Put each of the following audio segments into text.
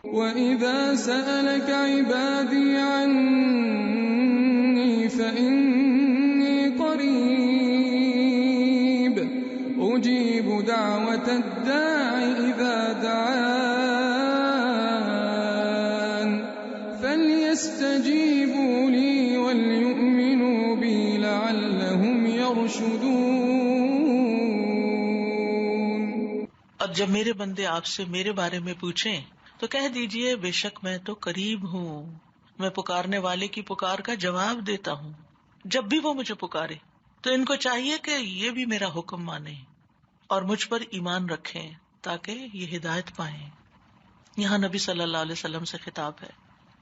وَإِذَا سَأَلَكَ عِبَادِي عَنِّي فَإِنِّي قَرِيبٌ أُجِيبُ دَعْوَةَ الدَّاعِ إِذَا دَعَانِ فَلْيَسْتَجِيبُوا لِي وَلْيُؤْمِنُوا بِي لَعَلَّهُمْ يَرْشُدُونَ۔ اور جب میرے بندے آپ سے میرے بارے میں پوچھیں تو کہہ دیجئے بے شک میں تو قریب ہوں، میں پکارنے والے کی پکار کا جواب دیتا ہوں جب بھی وہ مجھے پکارے۔ تو ان کو چاہیے کہ یہ بھی میرا حکم مانیں اور مجھ پر ایمان رکھیں تاکہ یہ ہدایت پائیں۔ یہاں نبی صلی اللہ علیہ وسلم سے خطاب ہے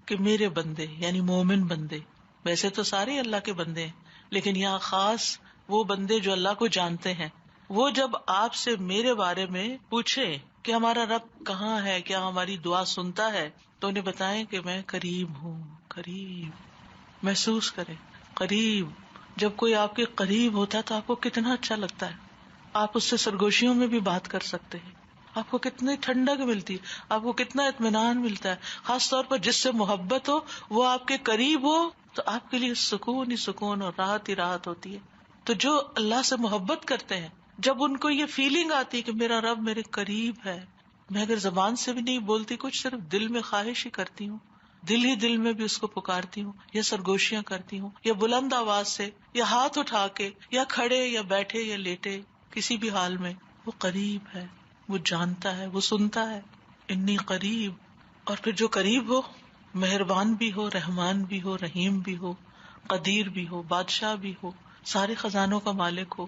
کہ میرے بندے یعنی مومن بندے، ویسے تو سارے اللہ کے بندے ہیں لیکن یہاں خاص وہ بندے جو اللہ کو جانتے ہیں، وہ جب آپ سے میرے بارے میں پوچھے کہ ہمارا رب کہاں ہے، کیا ہماری دعا سنتا ہے، تو انہیں بتائیں کہ میں قریب ہوں۔ قریب محسوس کریں، قریب۔ جب کوئی آپ کے قریب ہوتا ہے تو آپ کو کتنا اچھا لگتا ہے، آپ اس سے سرگوشیوں میں بھی بات کر سکتے ہیں، آپ کو کتنی ٹھنڈک ملتی ہے، آپ کو کتنا اطمینان ملتا ہے، خاص طور پر جس سے محبت ہو وہ آپ کے قریب ہو تو آپ کے لیے سکون ہی سکون اور راحت ہی راحت ہوتی ہے۔ تو جو اللہ سے محبت کرتے ہیں، جب ان کو یہ فیلنگ آتی ہے کہ میرا رب میرے قریب ہے، میں اگر زبان سے بھی نہیں بولتی، کچھ صرف دل میں خواہش ہی کرتی ہوں، دل ہی دل میں بھی اس کو پکارتی ہوں یا سرگوشیاں کرتی ہوں یا بلند آواز سے یا ہاتھ اٹھا کے یا کھڑے یا بیٹھے یا لیٹے، کسی بھی حال میں وہ قریب ہے، وہ جانتا ہے، وہ سنتا ہے۔ انی قریب۔ اور پھر جو قریب ہو، مہربان بھی ہو، رحمان بھی ہو، رحیم بھی ہو، قدیر بھی ہو، بادشاہ بھی ہو، سارے خزانوں کا مالک ہو،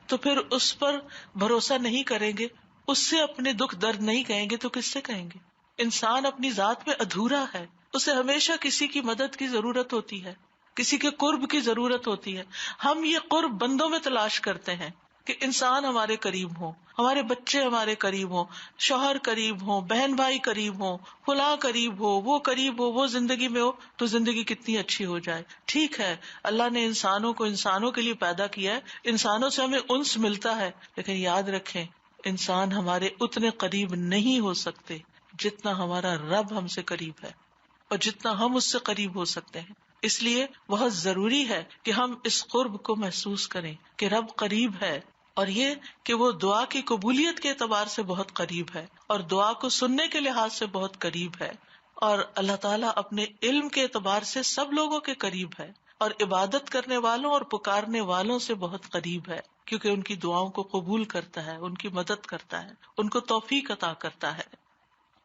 تو پھر اس پر بھروسہ نہیں کریں گے، اس سے اپنے دکھ درد نہیں کہیں گے تو کس سے کہیں گے؟ انسان اپنی ذات میں ادھورا ہے، اسے ہمیشہ کسی کی مدد کی ضرورت ہوتی ہے، کسی کے قرب کی ضرورت ہوتی ہے۔ ہم یہ قرب بندوں میں تلاش کرتے ہیں کہ انسان ہمارے قریب ہوں، ہمارے بچے ہمارے قریب ہوں، شوہر قریب ہوں، بہن بھائی قریب ہوں، فلاں قریب ہو، وہ قریب ہو، وہ زندگی میں ہو تو زندگی کتنی اچھی ہو جائے۔ ٹھیک ہے، اللہ نے انسانوں کو انسانوں کے لیے پیدا کیا ہے، انسانوں سے ہمیں انس ملتا ہے، لیکن یاد رکھیں انسان ہمارے اتنے قریب نہیں ہو سکتے جتنا ہمارا رب ہم سے قریب ہے اور جتنا ہم اس سے قریب ہو سکتے ہیں۔ اس لیے بہت ضروری ہے کہ ہم اس قرب کو محسوس کریں کہ رب قریب ہے، اور یہ کہ وہ دعا کی قبولیت کے اعتبار سے بہت قریب ہے اور دعا کو سننے کے لحاظ سے بہت قریب ہے، اور اللہ تعالیٰ اپنے علم کے اعتبار سے سب لوگوں کے قریب ہے اور عبادت کرنے والوں اور پکارنے والوں سے بہت قریب ہے، کیونکہ ان کی دعاؤں کو قبول کرتا ہے، ان کی مدد کرتا ہے، ان کو توفیق عطا کرتا ہے۔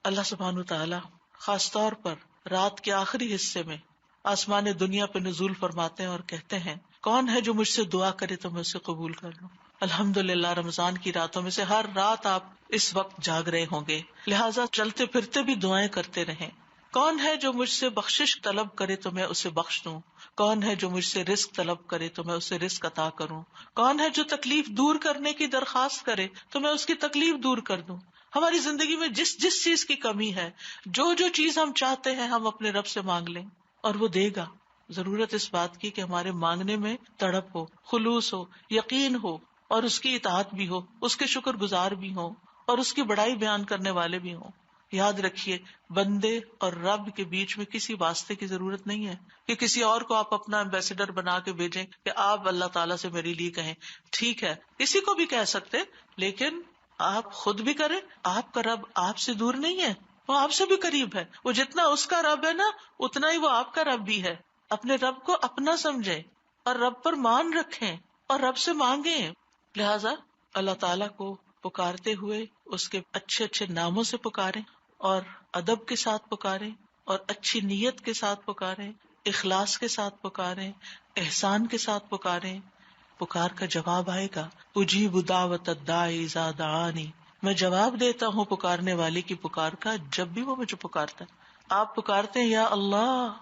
اللہ سبحانہ وتعالیٰ خاص طور پر رات کے آخری حصے میں آسمان دنیا پہ نزول فرماتے ہیں اور کہتے ہیں کون ہے جو مجھ سے دعا کرے تو میں اسے قبول کر لوں۔ الحمدللہ رمضان کی راتوں میں سے ہر رات آپ اس وقت جاگ رہے ہوں گے، لہٰذا چلتے پھرتے بھی دعائیں کرتے رہیں۔ کون ہے جو مجھ سے بخشش طلب کرے تو میں اسے بخش دوں، کون ہے جو مجھ سے رزق طلب کرے تو میں اسے رزق عطا کروں، کون ہے جو تکلیف دور کرنے کی درخواست کرے تو میں اس کی تکلیف دور کر دوں۔ ہماری زندگی میں جس جس چیز کی کمی ہے، جو جو چیز ہم چاہتے ہیں ہم اپنے رب سے مانگ لیں اور وہ دے گا۔ ضرورت اس بات کی کہ ہمارے مانگنے میں تڑپ ہو، خلوص ہو، یقین ہو اور اس کی اطاعت بھی ہو، اس کے شکر گزار بھی ہوں اور اس کی بڑائی بیان کرنے والے بھی ہوں۔ یاد رکھیے بندے اور رب کے بیچ میں کسی واسطے کی ضرورت نہیں ہے کہ کسی اور کو آپ اپنا ایمبیسڈر بنا کے بھیجیں کہ آپ اللہ تعالیٰ سے میرے لیے کہیں۔ ٹھیک ہے، کسی کو بھی کہہ سکتے، لیکن آپ خود بھی کریں۔ آپ کا رب آپ سے دور نہیں ہے، وہ آپ سے بھی قریب ہے۔ وہ جتنا اس کا رب ہے نا اتنا ہی وہ آپ کا رب بھی ہے۔ اپنے رب کو اپنا سمجھیں اور رب پر مان رکھیں اور رب سے مانگیں۔ لہذا اللہ تعالیٰ کو پکارتے ہوئے اس کے اچھے اچھے ناموں سے پکاریں اور ادب کے ساتھ پکاریں اور اچھی نیت کے ساتھ پکاریں، اخلاص کے ساتھ پکاریں، احسان کے ساتھ پکاریں۔ پکار کا جواب آئے گا، اجیب دعوت الداعی اذا دعانی، میں جواب دیتا ہوں پکارنے والے کی پکار کا جب بھی وہ مجھے پکارتا ہے۔ آپ پکارتے ہیں یا اللہ،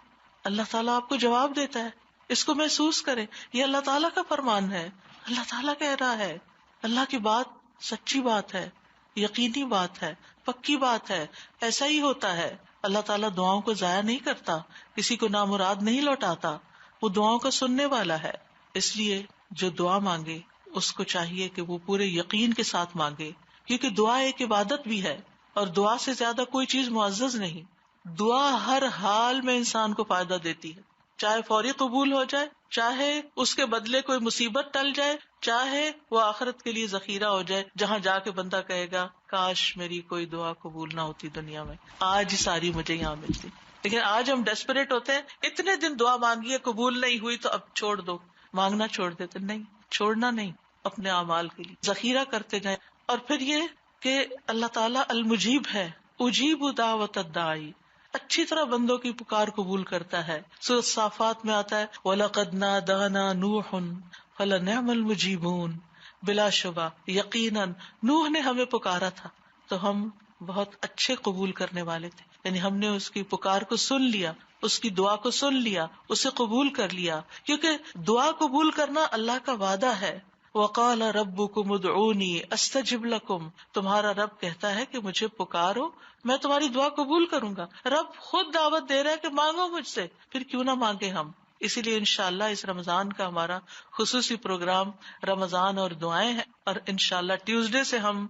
اللہ تعالیٰ آپ کو جواب دیتا ہے۔ اس کو محسوس کریں، یہ اللہ تعالیٰ کا فرمان ہے، اللہ تعالیٰ کہہ رہا ہے، اللہ کی بات سچی بات ہے، یقینی بات ہے، پکی بات ہے، ایسا ہی ہوتا ہے۔ اللہ تعالیٰ دعاؤں کو ضائع نہیں کرتا، کسی کو نامراد نہیں لوٹاتا، وہ دعاؤں کا سننے والا ہے۔ اس لیے جو دعا مانگے اس کو چاہیے کہ وہ پورے یقین کے ساتھ مانگے، کیونکہ دعا ایک عبادت بھی ہے۔ اور دعا سے زیادہ کوئی چیز معزز نہیں. دعا ہر حال میں انسان کو فائدہ دیتی ہے، چاہے فوری قبول ہو جائے، چاہے اس کے بدلے کوئی مصیبت ٹل جائے، چاہے وہ آخرت کے لیے ذخیرہ ہو جائے جہاں جا کے بندہ کہے گا کاش میری کوئی دعا قبول نہ ہوتی دنیا میں، آج ہی ساری مجھے یہاں ملتی. لیکن آج ہم ڈیسپریٹ ہوتے ہیں، اتنے دن دعا مانگی ہے قبول نہیں ہوئی تو اب چھوڑ دو، مانگنا چھوڑ دیتے. نہیں، چھوڑنا نہیں، اپنے اعمال کے لیے ذخیرہ کرتے جائیں. اور پھر یہ کہ اللہ تعالیٰ المجیب ہے، اجیب دعوت الداعی، اچھی طرح بندوں کی پکار قبول کرتا ہے. سورۃ صافات میں آتا ہے وَلَقَدْ نَادَانَا نُوحٌ فَلَنِعْمَ الْمُجِيبُونَ، بلا شبہ یقیناً نوح نے ہمیں پکارا تھا تو ہم بہت اچھے قبول کرنے والے تھے. یعنی ہم نے اس کی پکار کو سن لیا، اس کی دعا کو سن لیا، اسے قبول کر لیا، کیونکہ دعا قبول کرنا اللہ کا وعدہ ہے. وَقَالَ رَبُّكُمُ ادْعُونِي أَسْتَجِبْ لَكُمْ، تمہارا رب کہتا ہے کہ مجھے پکارو میں تمہاری دعا قبول کروں گا. رب خود دعوت دے رہا ہے کہ مانگو مجھ سے، پھر کیوں نہ مانگے ہم. اسی لیے انشاءاللہ اس رمضان کا ہمارا خصوصی پروگرام رمضان اور دعائیں ہیں، اور انشاءاللہ ٹیوزڈے سے ہم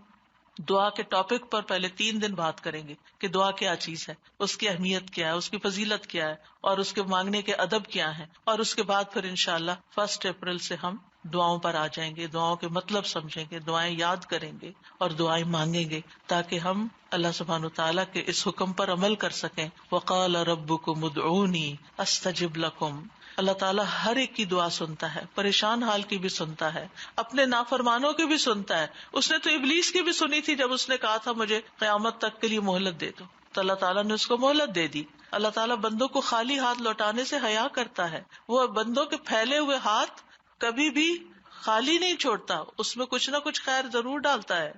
دعا کے ٹاپک پر پہلے 3 دن بات کریں گے کہ دعا کیا چیز ہے، اس کی اہمیت کیا ہے، اس کی فضیلت کیا ہے، اور اس کے مانگنے کے ادب کیا ہیں. اور اس کے بعد پھر انشاءاللہ 1 اپریل سے ہم دعاؤں پر آ جائیں گے، دعاؤں کے مطلب سمجھیں گے، دعائیں یاد کریں گے اور دعائیں مانگیں گے تاکہ ہم اللہ سبحانہ وتعالیٰ کے اس حکم پر عمل کر سکیں. وقال ربکم ادعونی استجب لکم. اللہ تعالیٰ ہر ایک کی دعا سنتا ہے، پریشان حال کی بھی سنتا ہے، اپنے نافرمانوں کی بھی سنتا ہے. اس نے تو ابلیس کی بھی سنی تھی جب اس نے کہا تھا مجھے قیامت تک کے لیے مہلت دے دو، تو اللہ تعالیٰ نے اس کو مہلت دے دی. اللہ تعالیٰ بندوں کو خالی ہاتھ لوٹانے سے حیا کرتا ہے، وہ بندوں کے پھیلے ہوئے ہاتھ کبھی بھی خالی نہیں چھوڑتا، اس میں کچھ نہ کچھ خیر ضرور ڈالتا ہے.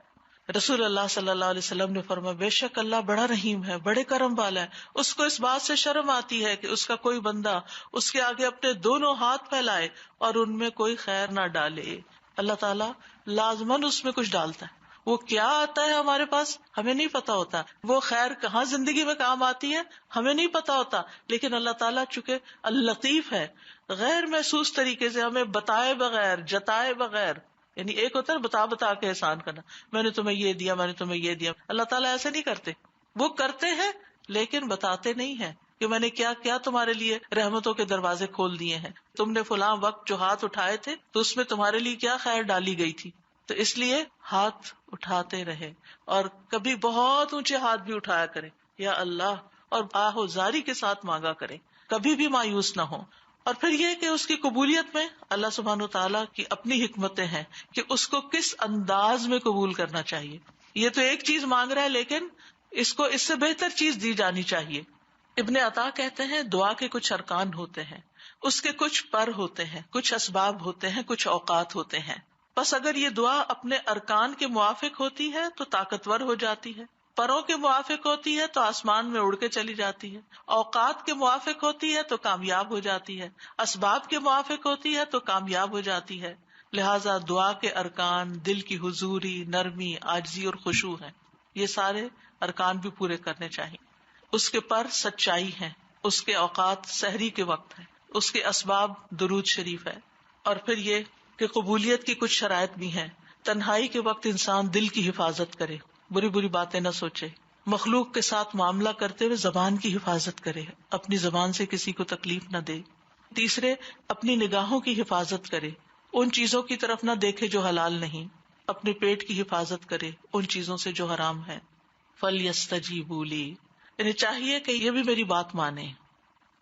رسول اللہ صلی اللہ علیہ وسلم نے فرمایا بے شک اللہ بڑا رحیم ہے، بڑے کرم والا ہے، اس کو اس بات سے شرم آتی ہے کہ اس کا کوئی بندہ اس کے آگے اپنے دونوں ہاتھ پھیلائے اور ان میں کوئی خیر نہ ڈالے. اللہ تعالیٰ لازماً اس میں کچھ ڈالتا ہے. وہ کیا آتا ہے ہمارے پاس ہمیں نہیں پتا ہوتا، وہ خیر کہاں زندگی میں کام آتی ہے ہمیں نہیں پتا ہوتا، لیکن اللہ تعالیٰ چونکہ اللطیف ہے، غیر محسوس طریقے سے ہمیں بتائے بغیر، جتائے بغیر، یعنی ایک ہوتا ہے بتا کے احسان کرنا، میں نے تمہیں یہ دیا، میں نے تمہیں یہ دیا. اللہ تعالیٰ ایسے نہیں کرتے، وہ کرتے ہیں لیکن بتاتے نہیں ہیں کہ میں نے کیا کیا تمہارے لیے رحمتوں کے دروازے کھول دیے ہیں، تم نے فلاں وقت جو ہاتھ اٹھائے تھے تو اس میں تمہارے لیے کیا خیر ڈالی گئی تھی. تو اس لیے ہاتھ اٹھاتے رہے اور کبھی بہت اونچے ہاتھ بھی اٹھایا کرے یا اللہ، اور آہوزاری کے ساتھ مانگا کرے، کبھی بھی مایوس نہ ہو. اور پھر یہ کہ اس کی قبولیت میں اللہ سبحانہ وتعالیٰ کی اپنی حکمتیں ہیں کہ اس کو کس انداز میں قبول کرنا چاہیے. یہ تو ایک چیز مانگ رہا ہے لیکن اس کو اس سے بہتر چیز دی جانی چاہیے. ابن عطا کہتے ہیں دعا کے کچھ ارکان ہوتے ہیں، اس کے کچھ پر ہوتے ہیں، کچھ اسباب ہوتے ہیں، کچھ اوقات ہوتے ہیں. بس اگر یہ دعا اپنے ارکان کے موافق ہوتی ہے تو طاقتور ہو جاتی ہے، پروں کے موافق ہوتی ہے تو آسمان میں اڑ کے چلی جاتی ہے، اوقات کے موافق ہوتی ہے تو کامیاب ہو جاتی ہے، اسباب کے موافق ہوتی ہے تو کامیاب ہو جاتی ہے. لہٰذا دعا کے ارکان دل کی حضوری، نرمی، عاجزی اور خشوع ہیں. یہ سارے ارکان بھی پورے کرنے چاہیے. اس کے پر سچائی ہے، اس کے اوقات سحری کے وقت ہے، اس کے اسباب درود شریف ہے. اور پھر یہ کہ قبولیت کی کچھ شرائط بھی ہیں. تنہائی کے وقت انسان دل کی حفاظت کرے، بری بری باتیں نہ سوچے، مخلوق کے ساتھ معاملہ کرتے ہوئے زبان کی حفاظت کرے، اپنی زبان سے کسی کو تکلیف نہ دے. تیسرے، اپنی نگاہوں کی حفاظت کرے، ان چیزوں کی طرف نہ دیکھے جو حلال نہیں. اپنے پیٹ کی حفاظت کرے ان چیزوں سے جو حرام ہے. فَلْيَسْتَجِيبُوا لِي، یعنی چاہیے کہ یہ بھی میری بات مانے،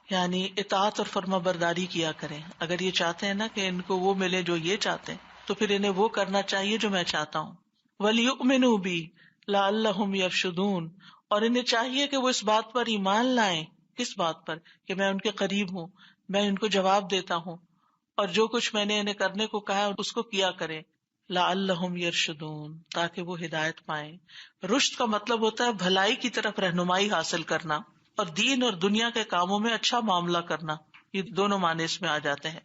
یعنی اطاعت اور فرما برداری کیا کریں. اگر یہ چاہتے ہیں نا کہ ان کو وہ ملے جو یہ چاہتے ہیں تو پھر انہیں وہ کرنا چاہیے جو میں چاہتا ہوں. وَلْيُؤْمِنُوا بِي لَعَلَّهُمْ يَرْشُدُونَ، اور انہیں چاہیے کہ وہ اس بات پر ایمان لائیں. کس بات پر؟ کہ میں ان کے قریب ہوں، میں ان کو جواب دیتا ہوں، اور جو کچھ میں نے انہیں کرنے کو کہا ہے اس کو کیا کریں. لَعَلَّهُمْ يَرْشُدُونَ، تاکہ وہ ہدایت پائیں. رشد کا مطلب ہوتا ہے بھلائی کی طرف رہنمائی حاصل کرنا اور دین اور دنیا کے کاموں میں اچھا معاملہ کرنا. یہ دونوں معنی اس میں آ جاتے ہیں.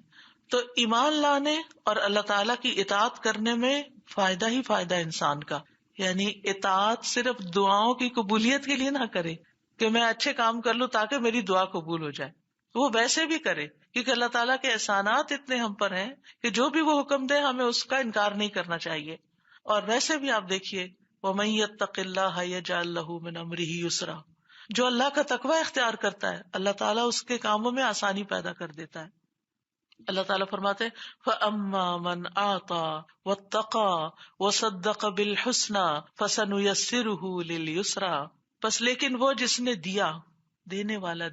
تو ایمان لانے اور اللہ تعالیٰ کی اطاعت کرنے میں فائدہ ہی فائدہ انسان کا. یعنی اطاعت صرف دعاؤں کی قبولیت کے لیے نہ کرے کہ میں اچھے کام کر لوں تاکہ میری دعا قبول ہو جائے، وہ ویسے بھی کرے کیونکہ اللہ تعالیٰ کے احسانات اتنے ہم پر ہیں کہ جو بھی وہ حکم دے ہمیں اس کا انکار نہیں کرنا چاہیے. اور ویسے بھی آپ دیکھیے وَمَن يَتَّقِ اللَّهَ يَجْعَل لَّهُ مِنْ أَمْرِهِ يُسْرًا. جو اللہ کا تقوی اختیار کرتا ہے اللہ تعالیٰ اس کے کاموں میں آسانی پیدا کر دیتا ہے. اللہ تعالیٰ فرماتے ہیں فَأَمَّا مَنْ أَعْطَى وَاتَّقَى وَصَدَّقَ بِالْحُسْنَى فَسَنُيَسِّرُهُ لِلْيُسْرَى. بس لیکن وہ جس نے دیا، دینے والا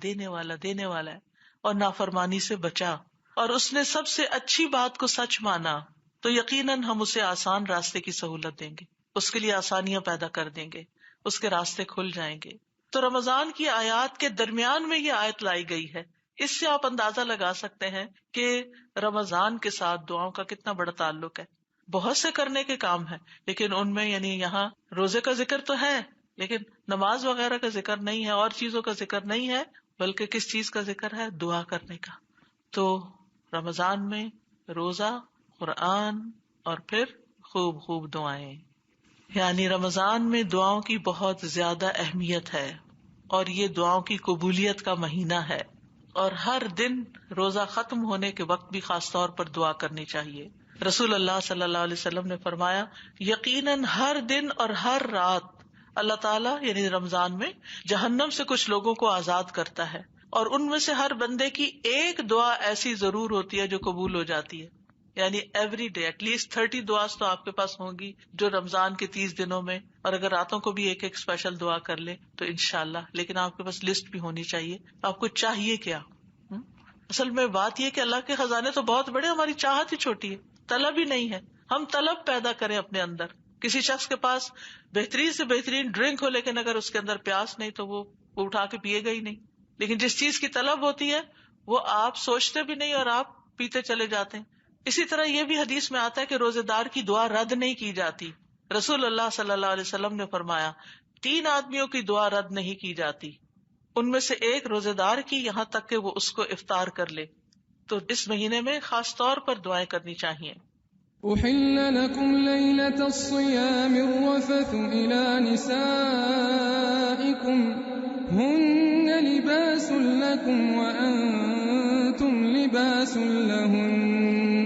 ہے، اور نافرمانی سے بچا اور اس نے سب سے اچھی بات کو سچ مانا تو یقیناً ہم اسے آسان راستے کی سہولت دیں گے، اس کے لیے آسانیاں پیدا کر دیں گے، اس کے راستے کھل جائیں گے. تو رمضان کی آیات کے درمیان میں یہ آیت لائی گئی ہے. اس سے آپ اندازہ لگا سکتے ہیں کہ رمضان کے ساتھ دعاؤں کا کتنا بڑا تعلق ہے. بہت سے کرنے کے کام ہیں لیکن ان میں یعنی یہاں روزے کا ذکر تو ہے لیکن نماز وغیرہ کا ذکر نہیں ہے، اور چیزوں کا ذکر نہیں ہے، بلکہ کس چیز کا ذکر ہے؟ دعا کرنے کا. تو رمضان میں روزہ، قرآن اور پھر خوب دعائیں، یعنی رمضان میں دعاؤں کی بہت زیادہ اہمیت ہے اور یہ دعاؤں کی قبولیت کا مہینہ ہے. اور ہر دن روزہ ختم ہونے کے وقت بھی خاص طور پر دعا کرنی چاہیے. رسول اللہ صلی اللہ علیہ وسلم نے فرمایا یقیناً ہر دن اور ہر رات اللہ تعالیٰ یعنی رمضان میں جہنم سے کچھ لوگوں کو آزاد کرتا ہے، اور ان میں سے ہر بندے کی ایک دعا ایسی ضرور ہوتی ہے جو قبول ہو جاتی ہے. یعنی ایوری ڈے ایٹ لیسٹ 30 دعاز تو آپ کے پاس ہوں گی جو رمضان کے 30 دنوں میں، اور اگر راتوں کو بھی ایک اسپیشل دعا کر لے تو انشاءاللہ. لیکن آپ کے پاس لسٹ بھی ہونی چاہیے. آپ کو چاہیے کیا؟ اصل میں بات یہ کہ اللہ کے خزانے تو بہت بڑے، ہماری چاہت ہی چھوٹی ہے، طلب ہی نہیں ہے. ہم طلب پیدا کریں اپنے اندر. کسی شخص کے پاس بہترین سے بہترین ڈرنک ہو لیکن اگر اس کے اندر پیاس نہیں تو وہ اٹھا کے پیے گا ہی نہیں. لیکن جس چیز کی طلب ہوتی ہے وہ آپ سوچتے بھی نہیں اور آپ پیتے چلے جاتے ہیں. اسی طرح یہ بھی حدیث میں آتا ہے کہ روزے دار کی دعا رد نہیں کی جاتی. رسول اللہ صلی اللہ علیہ وسلم نے فرمایا 3 آدمیوں کی دعا رد نہیں کی جاتی، ان میں سے ایک روزے دار کی، یہاں تک کہ وہ اس کو افطار کر لے. تو اس مہینے میں خاص طور پر دعائیں کرنی چاہیے. أحل لكم ليلة الصيام الرفث إلى نسائكم هن لباس لكم وأنتم لباس لهن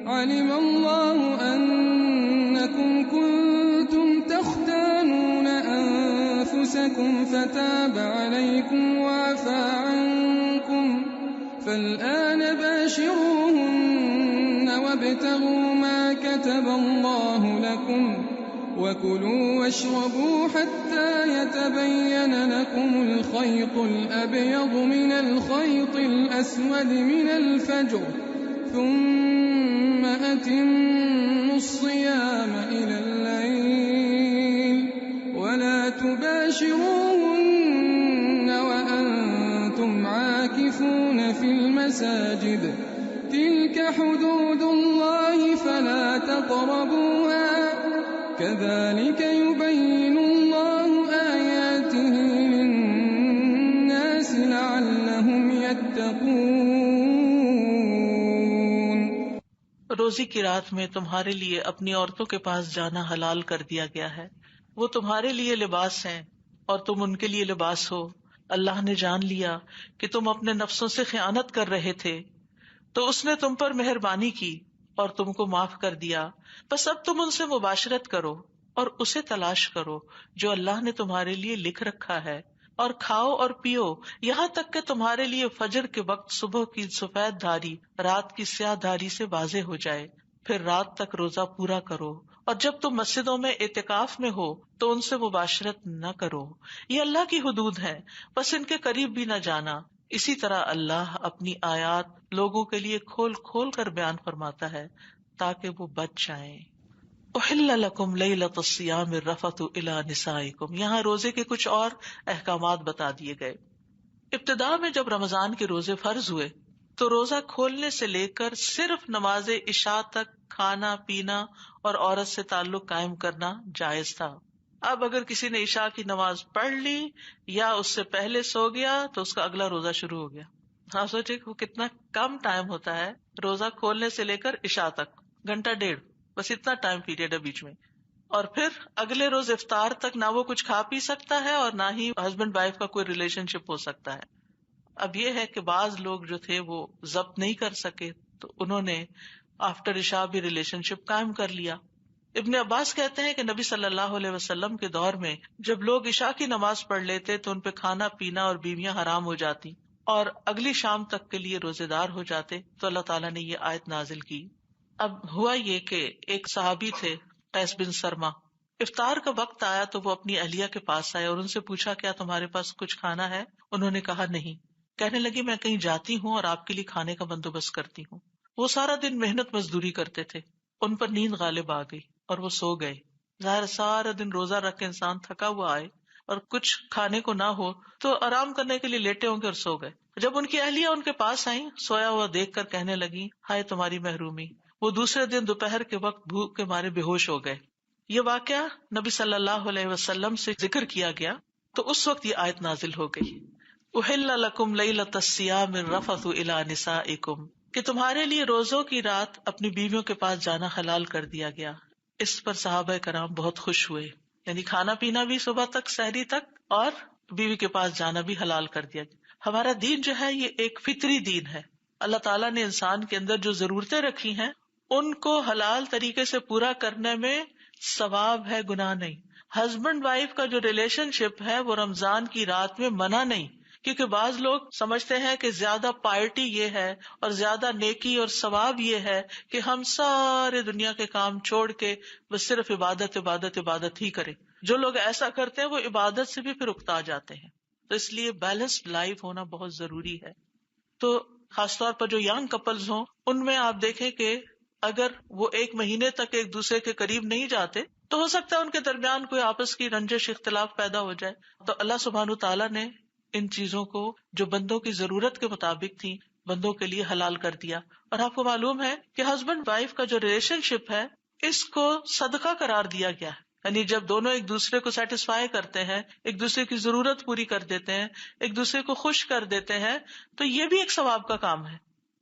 علم الله أنكم كنتم تختانون أنفسكم فتاب عليكم وعفى عنكم فالآن باشروهن وابتغوا ما كتب الله لكم وكلوا واشربوا حتى يتبين لكم الخيط الأبيض من الخيط الأسود من الفجر ثم أتموا الصيام إلى الليل ولا تباشروهن وأنتم عاكفون في المساجد تلك حدود الله فلا تقربوها كذلك يبين الله آياته للناس لعلهم يتقون. روزی کی رات میں تمہارے لیے اپنی عورتوں کے پاس جانا حلال کر دیا گیا ہے. وہ تمہارے لیے لباس ہیں اور تم ان کے لیے لباس ہو. اللہ نے جان لیا کہ تم اپنے نفسوں سے خیانت کر رہے تھے تو اس نے تم پر مہربانی کی اور تم کو معاف کر دیا. بس اب تم ان سے مباشرت کرو اور اسے تلاش کرو جو اللہ نے تمہارے لیے لکھ رکھا ہے، اور کھاؤ اور پیو یہاں تک کہ تمہارے لیے فجر کے وقت صبح کی سفید دھاری رات کی سیاہ دھاری سے واضح ہو جائے. پھر رات تک روزہ پورا کرو، اور جب تم مسجدوں میں اعتکاف میں ہو تو ان سے مباشرت نہ کرو. یہ اللہ کی حدود ہے، بس ان کے قریب بھی نہ جانا. اسی طرح اللہ اپنی آیات لوگوں کے لیے کھول کھول کر بیان فرماتا ہے تاکہ وہ بچ جائیں. احل لکم لیلۃ الصیام الرفث الی نسائکم. یہاں روزے کے کچھ اور احکامات بتا دیے گئے. ابتدا میں جب رمضان کے روزے فرض ہوئے تو روزہ کھولنے سے لے کر صرف نماز عشاء تک کھانا پینا اور عورت سے تعلق قائم کرنا جائز تھا. اب اگر کسی نے عشاء کی نماز پڑھ لی یا اس سے پہلے سو گیا تو اس کا اگلا روزہ شروع ہو گیا. ہاں سوچے وہ کتنا کم ٹائم ہوتا ہے روزہ کھولنے سے لے کر عشاء تک، 1.5 گھنٹہ، بس اتنا ٹائم پیریڈ ہے بیچ میں. اور پھر اگلے روز افطار تک نہ وہ کچھ کھا پی سکتا ہے اور نہ ہی ہسبینڈ وائف کا کوئی ریلیشن شپ ہو سکتا ہے. اب یہ ہے کہ بعض لوگ جو تھے وہ ضبط نہیں کر سکے تو انہوں نے آفٹر عشاء بھی ریلیشن شپ قائم کر لیا. ابن عباس کہتے ہیں کہ نبی صلی اللہ علیہ وسلم کے دور میں جب لوگ عشاء کی نماز پڑھ لیتے تو ان پہ کھانا پینا اور بیویاں حرام ہو جاتی اور اگلی شام تک کے لیے روزے دار ہو جاتے، تو اللہ تعالیٰ نے یہ آیت نازل کی۔ اب ہوا یہ کہ ایک صحابی تھے قیس بن سرما، افطار کا وقت آیا تو وہ اپنی اہلیہ کے پاس آئے اور ان سے پوچھا کیا تمہارے پاس کچھ کھانا ہے؟ انہوں نے کہا نہیں۔ کہنے لگی میں کہیں جاتی ہوں اور آپ کے لیے کھانے کا بندوبست کرتی ہوں۔ وہ سارا دن محنت مزدوری کرتے تھے، ان پر نیند غالب آ گئی اور وہ سو گئے۔ ظاہر سارا دن روزہ رکھ کے انسان تھکا ہوا آئے اور کچھ کھانے کو نہ ہو تو آرام کرنے کے لیے لیٹے ہوں گے اور سو گئے۔ جب ان کی اہلیہ ان کے پاس آئیں، سویا ہوا دیکھ کر کہنے لگی ہائے تمہاری محرومی۔ وہ دوسرے دن دوپہر کے وقت بھوک کے مارے بے ہوش ہو گئے۔ یہ واقعہ نبی صلی اللہ علیہ وسلم سے ذکر کیا گیا تو اس وقت یہ آیت نازل ہو گئی، احل لکم لیلۃ الصیام الرفث الی نسائکم، کہ تمہارے لیے روزوں کی رات اپنی بیویوں کے پاس جانا حلال کر دیا گیا۔ اس پر صحابہ کرام بہت خوش ہوئے، یعنی کھانا پینا بھی صبح تک، سحری تک، اور بیوی کے پاس جانا بھی حلال کر دیا گیا۔ ہمارا دین جو ہے یہ ایک فطری دین ہے۔ اللہ تعالیٰ نے انسان کے اندر جو ضرورتیں رکھی ہیں ان کو حلال طریقے سے پورا کرنے میں ثواب ہے، گناہ نہیں۔ ہسبینڈ وائف کا جو ریلیشن شپ ہے وہ رمضان کی رات میں منع نہیں، کیونکہ بعض لوگ سمجھتے ہیں کہ زیادہ پائرٹی یہ ہے اور زیادہ نیکی اور ثواب یہ ہے کہ ہم سارے دنیا کے کام چھوڑ کے بس صرف عبادت عبادت عبادت ہی کریں۔ جو لوگ ایسا کرتے ہیں وہ عبادت سے بھی پھر اکتا جاتے ہیں، تو اس لیے بیلنسڈ لائف ہونا بہت ضروری ہے۔ تو خاص طور پر جو ینگ کپلز ہوں ان میں آپ دیکھیں کہ اگر وہ ایک مہینے تک ایک دوسرے کے قریب نہیں جاتے تو ہو سکتا ہے ان کے درمیان کوئی آپس کی رنجش اختلاف پیدا ہو جائے۔ تو اللہ سبحانہ تعالیٰ نے ان چیزوں کو جو بندوں کی ضرورت کے مطابق تھی بندوں کے لیے حلال کر دیا۔ اور آپ کو معلوم ہے کہ ہسبینڈ وائف کا جو ریلیشن شپ ہے اس کو صدقہ قرار دیا گیا ہے، یعنی جب دونوں ایک دوسرے کو سیٹسفائی کرتے ہیں، ایک دوسرے کی ضرورت پوری کر دیتے ہیں، ایک دوسرے کو خوش کر دیتے ہیں، تو یہ بھی ایک ثواب کا کام ہے۔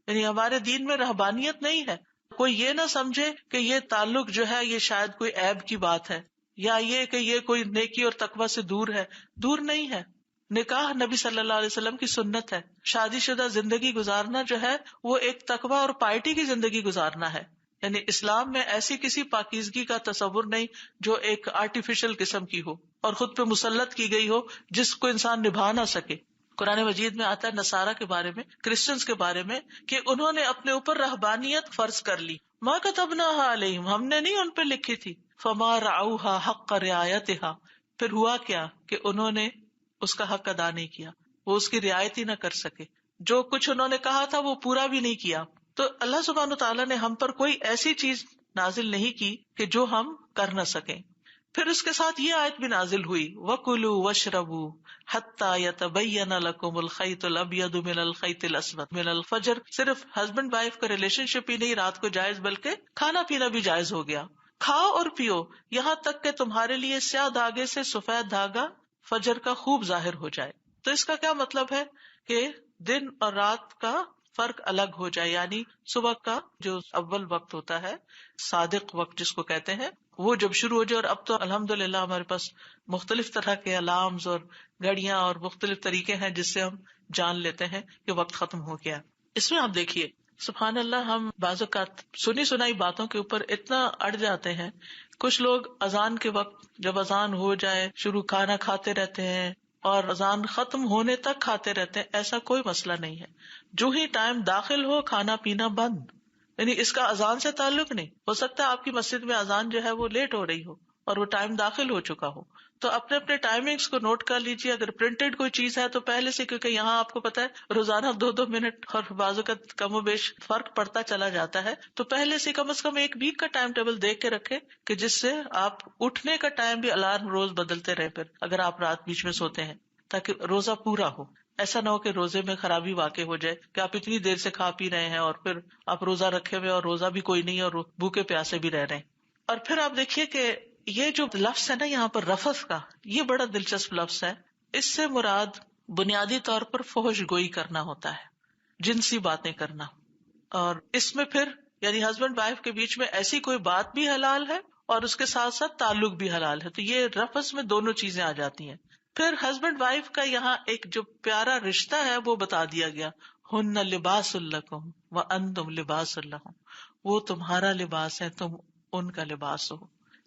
یعنی ہمارے دین میں رہبانیت نہیں ہے۔ کوئی یہ نہ سمجھے کہ یہ تعلق جو ہے یہ شاید کوئی عیب کی بات ہے، یا یہ کہ یہ کوئی نیکی اور تقوی سے دور ہے، دور نہیں ہے۔ نکاح نبی صلی اللہ علیہ وسلم کی سنت ہے۔ شادی شدہ زندگی گزارنا جو ہے وہ ایک تقوی اور پائٹی کی زندگی گزارنا ہے۔ یعنی اسلام میں ایسی کسی پاکیزگی کا تصور نہیں جو ایک آرٹیفیشل قسم کی ہو اور خود پہ مسلط کی گئی ہو جس کو انسان نبھا نہ سکے۔ قرآن مجید میں آتا ہے نصارہ کے بارے میں، کرسچنز کے بارے میں، کہ انہوں نے اپنے اوپر رہبانیت فرض کر لی۔ ما كتبناها علیہم، ہم نے نہیں ان پہ لکھی تھی۔ فما رعوها حق رعایتها، پھر ہوا کیا کہ انہوں نے اس کا حق ادا نہیں کیا، وہ اس کی رعایت ہی نہ کر سکے، جو کچھ انہوں نے کہا تھا وہ پورا بھی نہیں کیا۔ تو اللہ سبحانہ تعالیٰ نے ہم پر کوئی ایسی چیز نازل نہیں کی کہ جو ہم کر نہ سکیں۔ پھر اس کے ساتھ یہ آیت بھی نازل ہوئی، وَكُلُوا وَاشْرَبُوا حَتَّى يَتَبَيَّنَ لَكُمُ الْخَيْطُ الْأَبْيَضُ مِنَ الْخَيْطِ الْأَسْوَدِ مِنَ الْفَجْرِ۔ صرف ہسبینڈ وائف کا ریلیشن شپ ہی نہیں رات کو جائز بلکہ کھانا پینا بھی جائز ہو گیا۔ کھاؤ اور پیو یہاں تک کہ تمہارے لیے سیاہ دھاگے سے سفید دھاگا فجر کا خوب ظاہر ہو جائے۔ تو اس کا کیا مطلب ہے کہ دن اور رات کا فرق الگ ہو جائے، یعنی صبح کا جو اول وقت ہوتا ہے، صادق وقت جس کو کہتے ہیں، وہ جب شروع ہو جائے۔ اور اب تو الحمدللہ ہمارے پاس مختلف طرح کے الارمز اور گھڑیاں اور مختلف طریقے ہیں جس سے ہم جان لیتے ہیں کہ وقت ختم ہو گیا۔ اس میں آپ دیکھیے سبحان اللہ، ہم بعض اوقات سنی سنائی باتوں کے اوپر اتنا اڑ جاتے ہیں۔ کچھ لوگ اذان کے وقت جب اذان ہو جائے شروع کھانا کھاتے رہتے ہیں اور اذان ختم ہونے تک کھاتے رہتے ہیں۔ ایسا کوئی مسئلہ نہیں ہے، جو ہی ٹائم داخل ہو کھانا پینا بند، یعنی اس کا اذان سے تعلق نہیں۔ ہو سکتا ہے آپ کی مسجد میں اذان جو ہے وہ لیٹ ہو رہی ہو اور وہ ٹائم داخل ہو چکا ہو، تو اپنے اپنے ٹائمنگز کو نوٹ کر لیجیے۔ اگر پرنٹڈ کوئی چیز ہے تو پہلے سے، کیونکہ یہاں آپ کو پتا ہے روزانہ 2-2 منٹ اور بعض اوقات کم و بیش فرق پڑتا چلا جاتا ہے، تو پہلے سے کم از کم ایک ویک کا ٹائم ٹیبل دیکھ کے رکھے کہ جس سے آپ اٹھنے کا ٹائم بھی الارم روز بدلتے رہے، پھر اگر آپ رات بیچ میں سوتے ہیں، تاکہ روزہ پورا ہو۔ ایسا نہ ہو کہ روزے میں خرابی واقع ہو جائے کہ آپ اتنی دیر سے کھا پی رہے ہیں اور پھر آپ روزہ رکھے ہوئے اور روزہ بھی کوئی نہیں اور بھوکے پیاسے بھی رہ رہے ہیں۔ اور پھر آپ دیکھیے کہ یہ جو لفظ ہے نا یہاں پر رفث کا، یہ بڑا دلچسپ لفظ ہے۔ اس سے مراد بنیادی طور پر فحش گوئی کرنا ہوتا ہے، جنسی باتیں کرنا، اور اس میں پھر یعنی ہسبینڈ وائف کے بیچ میں ایسی کوئی بات بھی حلال ہے اور اس کے ساتھ ساتھ تعلق بھی حلال ہے۔ تو یہ رفث میں دونوں چیزیں آ جاتی ہیں۔ پھر ہسبینڈ وائف کا یہاں ایک جو پیارا رشتہ ہے وہ بتا دیا گیا، ہن لباس لکم وانتم لباس لہم، وہ تمہارا لباس ہے، تم ان کا لباس ہو۔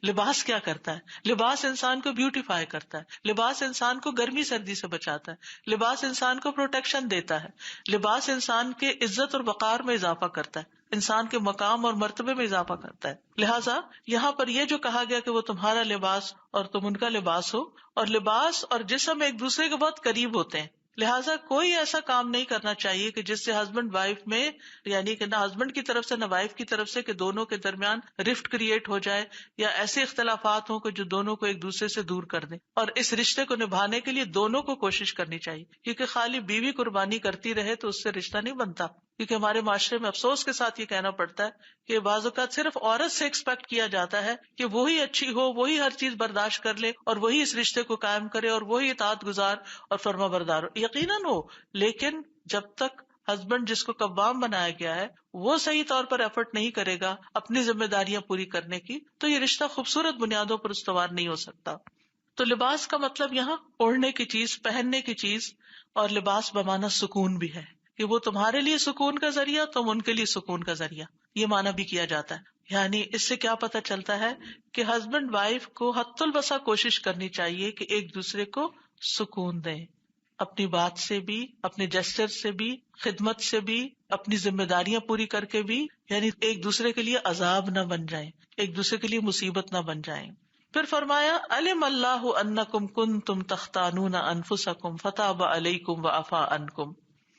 لباس کیا کرتا ہے؟ لباس انسان کو بیوٹیفائی کرتا ہے، لباس انسان کو گرمی سردی سے بچاتا ہے، لباس انسان کو پروٹیکشن دیتا ہے، لباس انسان کے عزت اور وقار میں اضافہ کرتا ہے، انسان کے مقام اور مرتبے میں اضافہ کرتا ہے۔ لہٰذا یہاں پر یہ جو کہا گیا کہ وہ تمہارا لباس اور تم ان کا لباس ہو، اور لباس اور جسم ایک دوسرے کے بہت قریب ہوتے ہیں، لہٰذا کوئی ایسا کام نہیں کرنا چاہیے کہ جس سے ہسبینڈ وائف میں، یعنی کہ نہ ہسبینڈ کی طرف سے نہ وائف کی طرف سے، کہ دونوں کے درمیان رفٹ کریٹ ہو جائے یا ایسے اختلافات ہوں کہ جو دونوں کو ایک دوسرے سے دور کر دیں۔ اور اس رشتے کو نبھانے کے لیے دونوں کو کوشش کرنی چاہیے، کیونکہ خالی بیوی قربانی کرتی رہے تو اس سے رشتہ نہیں بنتا۔ کیونکہ ہمارے معاشرے میں افسوس کے ساتھ یہ کہنا پڑتا ہے کہ بعض اوقات صرف عورت سے ایکسپیکٹ کیا جاتا ہے کہ وہی اچھی ہو، وہی ہر چیز برداشت کر لے اور وہی اس رشتے کو قائم کرے اور وہی اطاعت گزار اور فرما بردار ہو۔ یقیناً ہو، لیکن جب تک ہسبینڈ جس کو قوام بنایا گیا ہے وہ صحیح طور پر ایفرٹ نہیں کرے گا اپنی ذمہ داریاں پوری کرنے کی، تو یہ رشتہ خوبصورت بنیادوں پر استوار نہیں ہو سکتا۔ تو لباس کا مطلب یہاں اوڑھنے کی چیز، پہننے کی چیز، اور لباس بمانا سکون بھی ہے کہ وہ تمہارے لیے سکون کا ذریعہ، تم ان کے لیے سکون کا ذریعہ، یہ معنی بھی کیا جاتا ہے۔ یعنی اس سے کیا پتہ چلتا ہے کہ ہسبینڈ وائف کو حد البسا کوشش کرنی چاہیے کہ ایک دوسرے کو سکون دیں، اپنی بات سے بھی، اپنے جسچر سے بھی، خدمت سے بھی، اپنی ذمہ داریاں پوری کر کے بھی، یعنی ایک دوسرے کے لیے عذاب نہ بن جائیں، ایک دوسرے کے لیے مصیبت نہ بن جائیں۔ پھر فرمایا علم اللہ انکم کنتم تختانون انفسکم فتاب علیکم وعفا عنکم،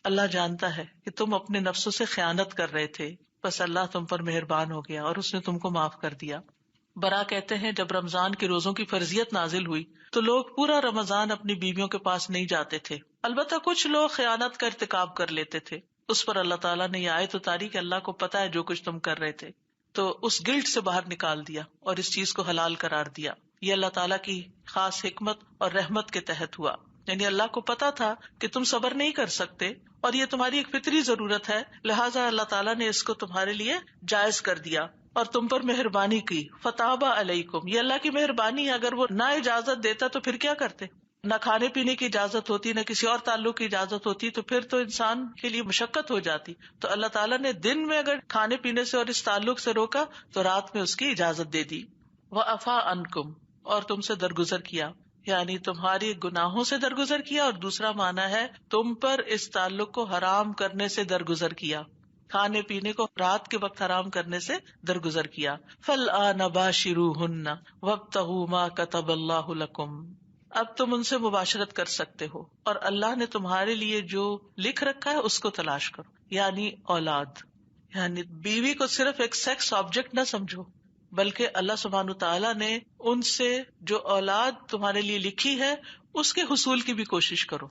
اللہ جانتا ہے کہ تم اپنے نفسوں سے خیانت کر رہے تھے، بس اللہ تم پر مہربان ہو گیا اور اس نے تم کو معاف کر دیا۔ برا کہتے ہیں جب رمضان کے روزوں کی فرضیت نازل ہوئی تو لوگ پورا رمضان اپنی بیویوں کے پاس نہیں جاتے تھے، البتہ کچھ لوگ خیانت کا ارتکاب کر لیتے تھے، اس پر اللہ تعالیٰ نے یہ آیت اتاری کہ اللہ کو پتا ہے جو کچھ تم کر رہے تھے، تو اس گلٹ سے باہر نکال دیا اور اس چیز کو حلال قرار دیا۔ یہ اللہ تعالیٰ کی خاص حکمت اور رحمت کے تحت ہوا، یعنی اللہ کو پتا تھا کہ تم صبر نہیں کر سکتے اور یہ تمہاری ایک فطری ضرورت ہے، لہٰذا اللہ تعالیٰ نے اس کو تمہارے لیے جائز کر دیا اور تم پر مہربانی کی۔ فتاب علیکم، یہ اللہ کی مہربانی ہے، اگر وہ نہ اجازت دیتا تو پھر کیا کرتے؟ نہ کھانے پینے کی اجازت ہوتی، نہ کسی اور تعلق کی اجازت ہوتی، تو پھر تو انسان کے لیے مشقت ہو جاتی۔ تو اللہ تعالیٰ نے دن میں اگر کھانے پینے سے اور اس تعلق سے روکا تو رات میں اس کی اجازت دے دی۔ وعفا عنکم، اور تم سے درگزر کیا، یعنی تمہاری گناہوں سے درگزر کیا، اور دوسرا معنی ہے تم پر اس تعلق کو حرام کرنے سے درگزر کیا، کھانے پینے کو رات کے وقت حرام کرنے سے درگزر کیا۔ فالآن باشروہن وابتغوا ما كتب اللہ لکم، اب تم ان سے مباشرت کر سکتے ہو اور اللہ نے تمہارے لیے جو لکھ رکھا ہے اس کو تلاش کرو، یعنی اولاد۔ یعنی بیوی کو صرف ایک سیکس آبجیکٹ نہ سمجھو، بلکہ اللہ سبحانہ تعالیٰ نے ان سے جو اولاد تمہارے لیے لکھی ہے اس کے حصول کی بھی کوشش کرو۔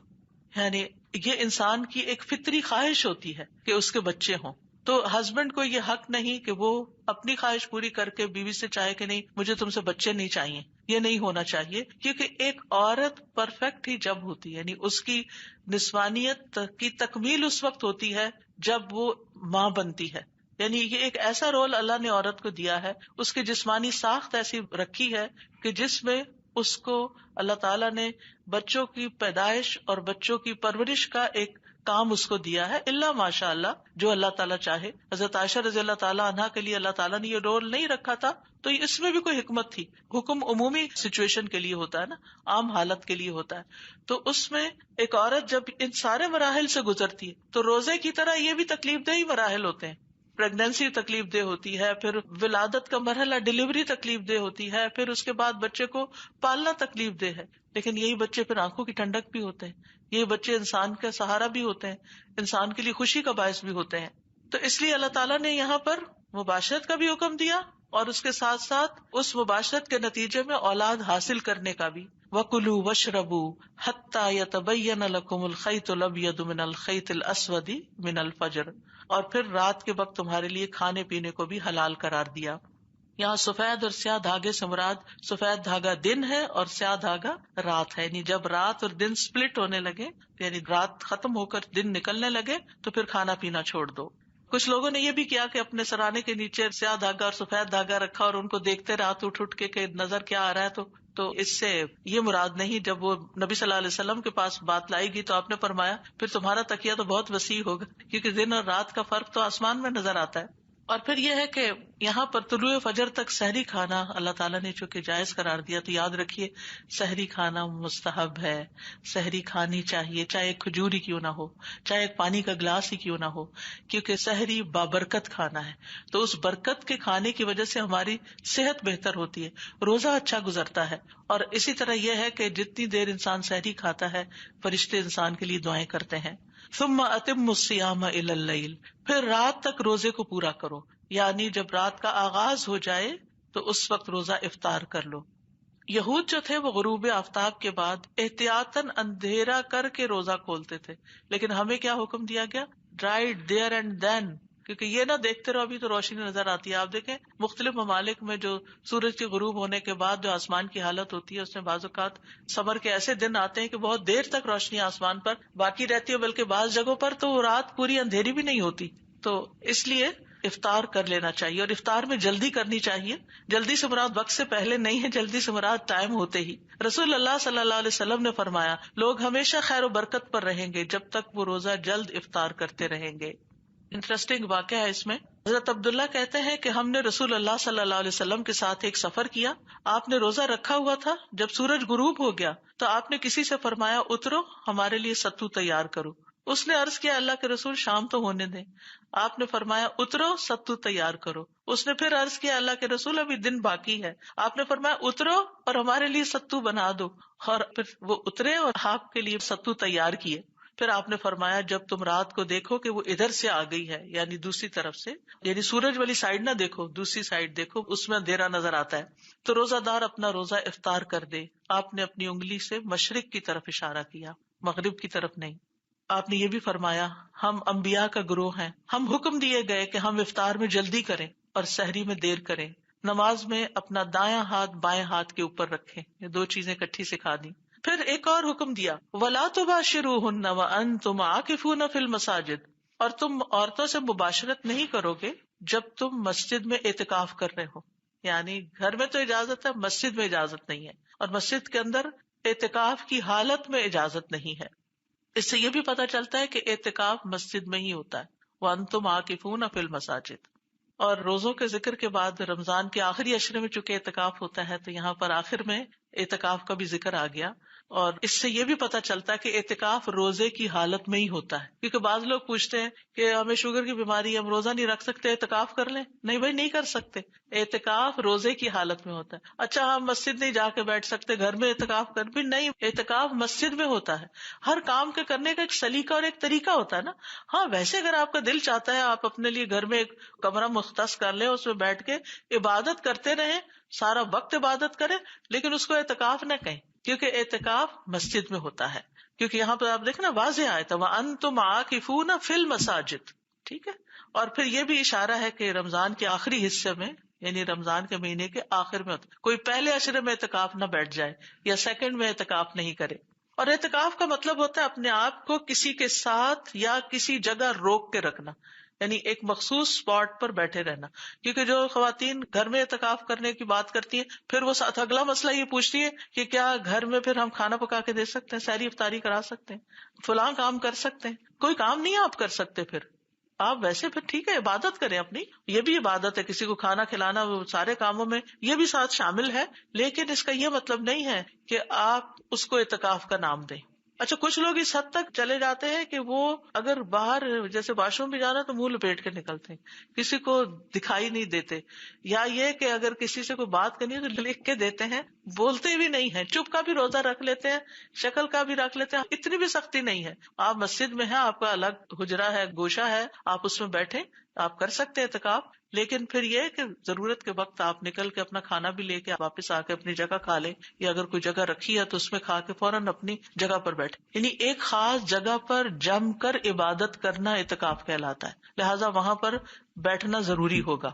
یعنی یہ انسان کی ایک فطری خواہش ہوتی ہے کہ اس کے بچے ہوں، تو ہسبینڈ کو یہ حق نہیں کہ وہ اپنی خواہش پوری کر کے بیوی سے چاہے کہ نہیں مجھے تم سے بچے نہیں چاہیے، یہ نہیں ہونا چاہیے، کیونکہ ایک عورت پرفیکٹ ہی جب ہوتی ہے، یعنی اس کی نسوانیت کی تکمیل اس وقت ہوتی ہے جب وہ ماں بنتی ہے۔ یعنی یہ ایک ایسا رول اللہ نے عورت کو دیا ہے، اس کی جسمانی ساخت ایسی رکھی ہے کہ جس میں اس کو اللہ تعالیٰ نے بچوں کی پیدائش اور بچوں کی پرورش کا ایک کام اس کو دیا ہے، الا ماشاء اللہ جو اللہ تعالیٰ چاہے۔ حضرت عائشہ رضی اللہ تعالیٰ عنہا کے لیے اللہ تعالیٰ نے یہ رول نہیں رکھا تھا، تو اس میں بھی کوئی حکمت تھی۔ حکم عمومی سچویشن کے لیے ہوتا ہے نا، عام حالت کے لیے ہوتا ہے، تو اس میں ایک عورت جب ان سارے مراحل سے گزرتی ہے تو روزے کی طرح یہ بھی تکلیف دہ ہی مراحل ہوتے ہیں۔ پریگنینسی تکلیف دہ ہوتی ہے، پھر ولادت کا مرحلہ ڈیلیوری تکلیف دہ ہوتی ہے، پھر اس کے بعد بچے کو پالنا تکلیف دہ ہے، لیکن یہی بچے پھر آنکھوں کی ٹھنڈک بھی ہوتے ہیں، یہی بچے انسان کا سہارا بھی ہوتے ہیں، انسان کے لیے خوشی کا باعث بھی ہوتے ہیں۔ تو اس لیے اللہ تعالیٰ نے یہاں پر مباشرت کا بھی حکم دیا اور اس کے ساتھ ساتھ اس مباشرت کے نتیجے میں اولاد حاصل کرنے کا بھی۔ وَكُلُوا وَاشْرَبُوا حَتَّى يَتَبَيَّنَ لَكُمُ الْخَيْطُ الْأَبْيَضُ مِنَ الْخَيْطِ الْأَسْوَدِ مِنَ الْفَجْرِ، اور پھر رات کے وقت تمہارے لیے کھانے پینے کو بھی حلال قرار دیا۔ یہاں سفید اور سیاہ دھاگے سے مراد سفید دھاگا دن ہے اور سیاہ دھاگا رات ہے، یعنی جب رات اور دن سپلٹ ہونے لگے، یعنی رات ختم ہو کر دن نکلنے لگے تو پھر کھانا پینا چھوڑ دو۔ کچھ لوگوں نے یہ بھی کیا کہ اپنے سرانے کے نیچے سیاہ دھاگا اور سفید دھاگا رکھا اور ان کو دیکھتے رات اٹھ کے کہ نظر کیا آ رہا ہے، تو اس سے یہ مراد نہیں۔ جب وہ نبی صلی اللہ علیہ وسلم کے پاس بات لائی گئی تو آپ نے فرمایا پھر تمہارا تکیہ تو بہت وسیع ہوگا، کیونکہ دن اور رات کا فرق تو آسمان میں نظر آتا ہے۔ اور پھر یہ ہے کہ یہاں پر طلوع فجر تک سحری کھانا اللہ تعالیٰ نے چونکہ جائز قرار دیا، تو یاد رکھیے سحری کھانا مستحب ہے، سحری کھانی چاہیے، چاہے ایک کھجور ہی کیوں نہ ہو، چاہے ایک پانی کا گلاس ہی کیوں نہ ہو، کیونکہ سحری بابرکت کھانا ہے، تو اس برکت کے کھانے کی وجہ سے ہماری صحت بہتر ہوتی ہے، روزہ اچھا گزرتا ہے. اور اسی طرح یہ ہے کہ جتنی دیر انسان سحری کھاتا ہے فرشتے انسان کے لیے دعائیں کرتے ہیں. ثم اتم الصیام الی اللیل، پھر رات تک روزے کو پورا کرو، یعنی جب رات کا آغاز ہو جائے تو اس وقت روزہ افطار کر لو. یہود جو تھے وہ غروب آفتاب کے بعد احتیاطاً اندھیرا کر کے روزہ کھولتے تھے، لیکن ہمیں کیا حکم دیا گیا؟ رائٹ دیئر اینڈ دین، کیونکہ یہ نہ دیکھتے رہو ابھی تو روشنی نظر آتی ہے. آپ دیکھیں مختلف ممالک میں جو سورج کے غروب ہونے کے بعد جو آسمان کی حالت ہوتی ہے، اس میں بعض اوقات سمر کے ایسے دن آتے ہیں کہ بہت دیر تک روشنی آسمان پر باقی رہتی ہے، بلکہ بعض جگہوں پر تو رات پوری اندھیری بھی نہیں ہوتی. تو اس لیے افطار کر لینا چاہیے، اور افطار میں جلدی کرنی چاہیے. جلدی سے مراد وقت سے پہلے نہیں ہے، جلدی سے مراد ٹائم ہوتے ہی. رسول اللہ صلی اللہ علیہ وسلم نے فرمایا لوگ ہمیشہ خیر و برکت پر رہیں گے جب تک وہ روزہ جلد افطار کرتے رہیں گے. انٹرسٹنگ واقعہ ہے اس میں. حضرت عبداللہ کہتے ہیں کہ ہم نے رسول اللہ صلی اللہ علیہ وسلم کے ساتھ ایک سفر کیا. آپ نے روزہ رکھا ہوا تھا. جب سورج غروب ہو گیا تو آپ نے کسی سے فرمایا اترو ہمارے لیے ستو تیار کرو. اس نے عرض کیا اللہ کے رسول شام تو ہونے دیں. آپ نے فرمایا اترو ستو تیار کرو. اس نے پھر عرض کیا اللہ کے رسول ابھی دن باقی ہے. آپ نے فرمایا اترو اور ہمارے لیے ستو بنا دو. اور پھر وہ اترے اور آپ کے لیے ستو تیار کیے. پھر آپ نے فرمایا جب تم رات کو دیکھو کہ وہ ادھر سے آ گئی ہے، یعنی دوسری طرف سے، یعنی سورج والی سائڈ نہ دیکھو، دوسری سائڈ دیکھو، اس میں اندھیرا نظر آتا ہے، تو روزہ دار اپنا روزہ افطار کر دے. آپ نے اپنی انگلی سے مشرق کی طرف اشارہ کیا، مغرب کی طرف نہیں. آپ نے یہ بھی فرمایا ہم انبیاء کا گروہ ہیں، ہم حکم دیے گئے کہ ہم افطار میں جلدی کریں اور سحری میں دیر کریں. نماز میں اپنا دایاں ہاتھ بائیں ہاتھ کے اوپر رکھیں. یہ دو چیزیں اکٹھی سکھا دی. پھر ایک اور حکم دیا وَلَا تُبَاشِرُوهُنَّ وَأَنْتُمْ عَاكِفُونَ فِي الْمَسَاجِدِ، اور تم عورتوں سے مباشرت نہیں کرو گے جب تم مسجد میں اعتکاف کر رہے ہو. یعنی گھر میں تو اجازت ہے، مسجد میں اجازت نہیں ہے، اور مسجد کے اندر اعتکاف کی حالت میں اجازت نہیں ہے. اس سے یہ بھی پتہ چلتا ہے کہ اعتکاف مسجد میں ہی ہوتا ہے. وَأَنْتُمْ عَاكِفُونَ فِي الْمَسَاجِدِ. اور روزوں کے ذکر کے بعد رمضان کے آخری عشرے میں چونکہ اعتکاف ہوتا ہے تو یہاں پر آخر میں اعتکاف کا بھی ذکر آ گیا. اور اس سے یہ بھی پتہ چلتا ہے کہ اعتکاف روزے کی حالت میں ہی ہوتا ہے. کیونکہ بعض لوگ پوچھتے ہیں کہ ہمیں شوگر کی بیماری ہے، ہم روزہ نہیں رکھ سکتے، اعتکاف کر لیں. نہیں بھائی، نہیں کر سکتے. اعتکاف روزے کی حالت میں ہوتا ہے. اچھا ہم مسجد نہیں جا کے بیٹھ سکتے، گھر میں اعتکاف کر بھی نہیں. اعتکاف مسجد میں ہوتا ہے. ہر کام کے کرنے کا ایک سلیقہ اور ایک طریقہ ہوتا ہے نا. ہاں ویسے اگر آپ کا دل چاہتا ہے آپ اپنے لیے گھر میں ایک کمرہ مختص کر لیں، اس میں بیٹھ کے عبادت کرتے رہیں، سارا وقت عبادت کریں، لیکن اس کو اعتکاف نہ کہیں، کیونکہ اعتکاف مسجد میں ہوتا ہے. کیونکہ یہاں پہ آپ دیکھیں نا واضح آیا تھا وَأَنْتُمْ عَاكِفُونَ فِي الْمَسَاجِدِ. ٹھیک ہے. اور پھر یہ بھی اشارہ ہے کہ رمضان کے آخری حصے میں، یعنی رمضان کے مہینے کے آخر میں ہوتا ہے. کوئی پہلے عشرے میں اعتکاف نہ بیٹھ جائے یا سیکنڈ میں اعتکاف نہیں کرے. اور اعتکاف کا مطلب ہوتا ہے اپنے آپ کو کسی کے ساتھ یا کسی جگہ روک کے رکھنا، یعنی ایک مخصوص اسپاٹ پر بیٹھے رہنا. کیونکہ جو خواتین گھر میں اعتکاف کرنے کی بات کرتی ہیں پھر وہ ساتھ اگلا مسئلہ یہ پوچھتی ہے کہ کیا گھر میں پھر ہم کھانا پکا کے دے سکتے ہیں، سحری افطاری کرا سکتے ہیں، فلاں کام کر سکتے ہیں. کوئی کام نہیں آپ کر سکتے. پھر آپ ویسے پھر ٹھیک ہے عبادت کریں اپنی، یہ بھی عبادت ہے، کسی کو کھانا کھلانا، وہ سارے کاموں میں یہ بھی ساتھ شامل ہے، لیکن اس کا یہ مطلب نہیں ہے کہ آپ اس کو اعتکاف کا نام دیں. اچھا کچھ لوگ اس حد تک چلے جاتے ہیں کہ وہ اگر باہر جیسے واش روم بھی جانا تو منہ لپیٹ کے نکلتے ہیں، کسی کو دکھائی نہیں دیتے. یا یہ کہ اگر کسی سے کوئی بات کرنی ہے تو لکھ کے دیتے ہیں، بولتے بھی نہیں ہیں، چپ کا بھی روزہ رکھ لیتے ہیں، شکل کا بھی رکھ لیتے ہیں. اتنی بھی سختی نہیں ہے. آپ مسجد میں ہیں، آپ کا الگ حجرہ ہے، گوشہ ہے، آپ اس میں بیٹھے، آپ کر سکتے ہیں اعتکاف. لیکن پھر یہ کہ ضرورت کے وقت آپ نکل کے اپنا کھانا بھی لے کے واپس آ کے اپنی جگہ کھا لیں، یا اگر کوئی جگہ رکھی ہے تو اس میں کھا کے فوراً اپنی جگہ پر بیٹھے. یعنی ایک خاص جگہ پر جم کر عبادت کرنا اعتکاف کہلاتا ہے. لہٰذا وہاں پر بیٹھنا ضروری ہوگا.